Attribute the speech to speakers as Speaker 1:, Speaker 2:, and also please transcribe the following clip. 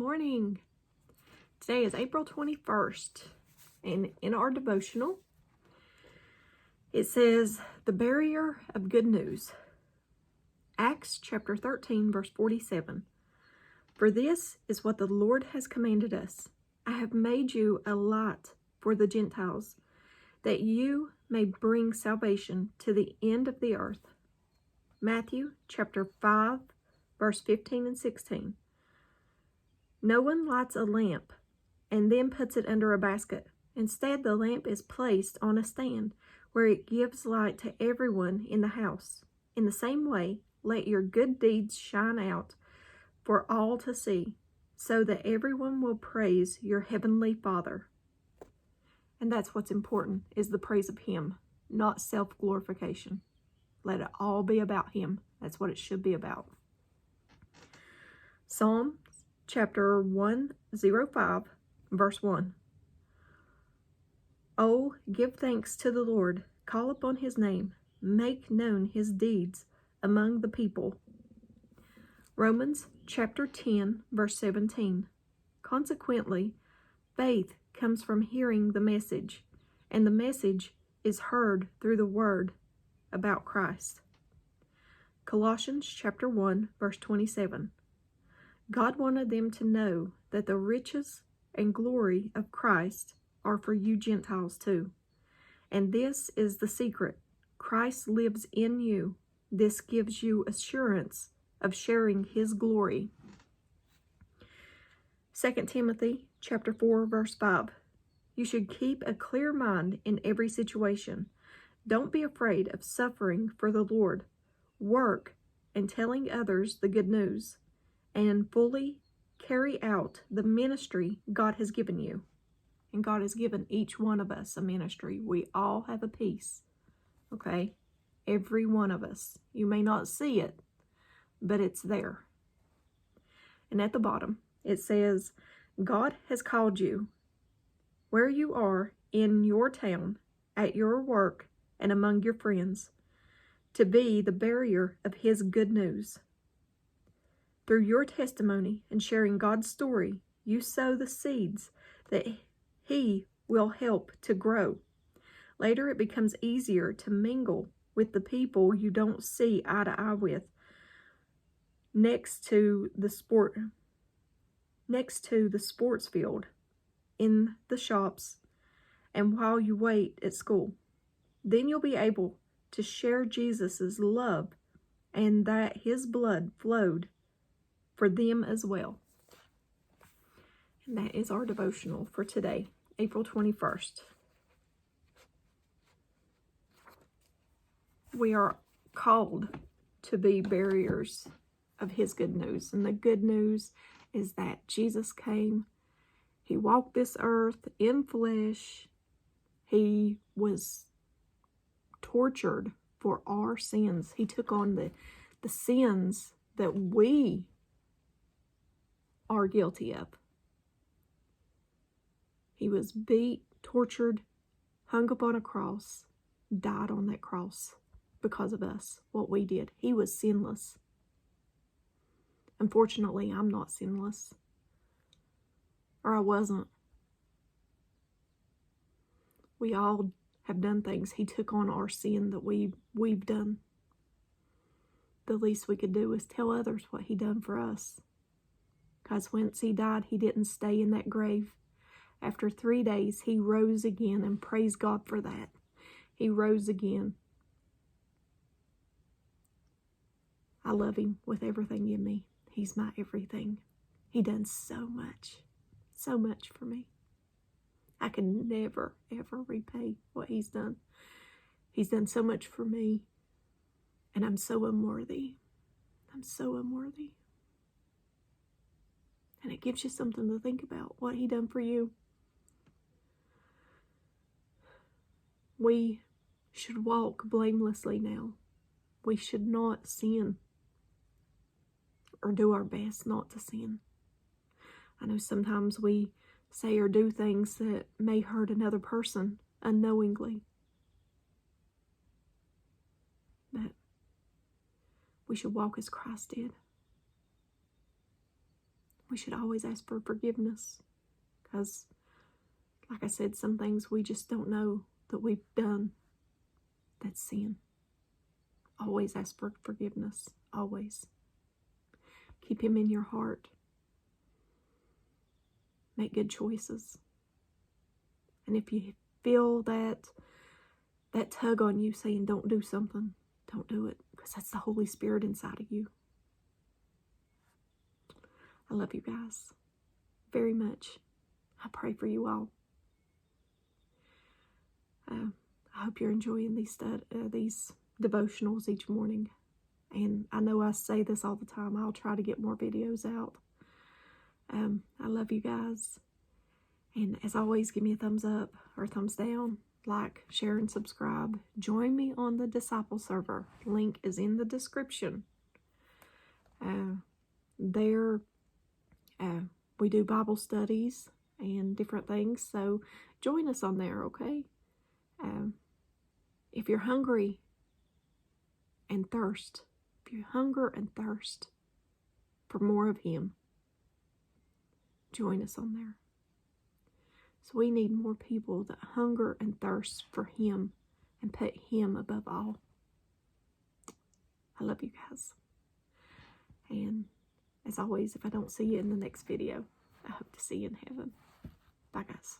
Speaker 1: morning. Today is April 21st, and in our devotional, it says, the barrier of good news. Acts chapter 13, verse 47. For this is what the Lord has commanded us. I have made you a light for the Gentiles, that you may bring salvation to the end of the earth. Matthew chapter 5, verse 15 and 16. No one lights a lamp and then puts it under a basket. Instead, the lamp is placed on a stand where it gives light to everyone in the house. In the same way, let your good deeds shine out for all to see, so that everyone will praise your heavenly Father. And that's what's important, is the praise of Him, not self-glorification. Let it all be about Him. That's what it should be about. Psalm chapter 105, verse 1. Oh, give thanks to the Lord, call upon His name, make known His deeds among the people. Romans chapter 10, verse 17. Consequently, faith comes from hearing the message, and the message is heard through the word about Christ. Colossians chapter 1, verse 27. God wanted them to know that the riches and glory of Christ are for you Gentiles too. And this is the secret. Christ lives in you. This gives you assurance of sharing His glory. 2 Timothy chapter 4, verse 5. You should keep a clear mind in every situation. Don't be afraid of suffering for the Lord. Work and telling others the good news, and fully carry out the ministry God has given you. And God has given each one of us a ministry. We all have a piece, okay? Every one of us. You may not see it, but it's there. And at the bottom, it says, God has called you where you are in your town, at your work, and among your friends, to be the bearer of His good news. Through your testimony and sharing God's story, you sow the seeds that He will help to grow. Later, it becomes easier to mingle with the people you don't see eye to eye with next to the sports field, in the shops, and while you wait at school. Then you'll be able to share Jesus' love and that His blood flowed for them as well. And that is our devotional for today, April 21st. We are called to be bearers of His good news. And the good news is that Jesus came. He walked this earth in flesh. He was tortured for our sins. He took on the sins that we are guilty of. He was beat, tortured, hung upon a cross, died on that cross because of us, what we did. He was sinless. Unfortunately, I'm not sinless. Or I wasn't. We all have done things. He took on our sin that we've done. The least we could do is tell others what He done for us. Because once He died, He didn't stay in that grave. After 3 days, He rose again, and praise God for that. He rose again. I love Him with everything in me. He's my everything. He done so much for me. I can never, ever repay what He's done. He's done so much for me, and I'm so unworthy. I'm so unworthy. And it gives you something to think about, what He done for you. We should walk blamelessly now. We should not sin, or do our best not to sin. I know sometimes we say or do things that may hurt another person unknowingly. But we should walk as Christ did. we should always ask for forgiveness. Because, like I said, some things we just don't know that we've done. That's sin. Always ask for forgiveness. Always. Keep him in your heart. Make good choices. And if you feel that tug on you saying don't do something, don't do it, because that's the Holy Spirit inside of you. I love you guys very much. I pray for you all. I hope you're enjoying these devotionals each morning. And I know I say this all the time. I'll try to get more videos out. I love you guys. And as always, give me a thumbs up or thumbs down. Like, share, and subscribe. Join me on the Disciple server. Link is in the description. There, we do Bible studies and different things. So join us on there, okay? If you're hungry and thirst, if you hunger and thirst for more of him, join us on there. So we need more people that hunger and thirst for him and put him above all. I love you guys. And as always, if I don't see you in the next video, I hope to see you in heaven. Bye, guys.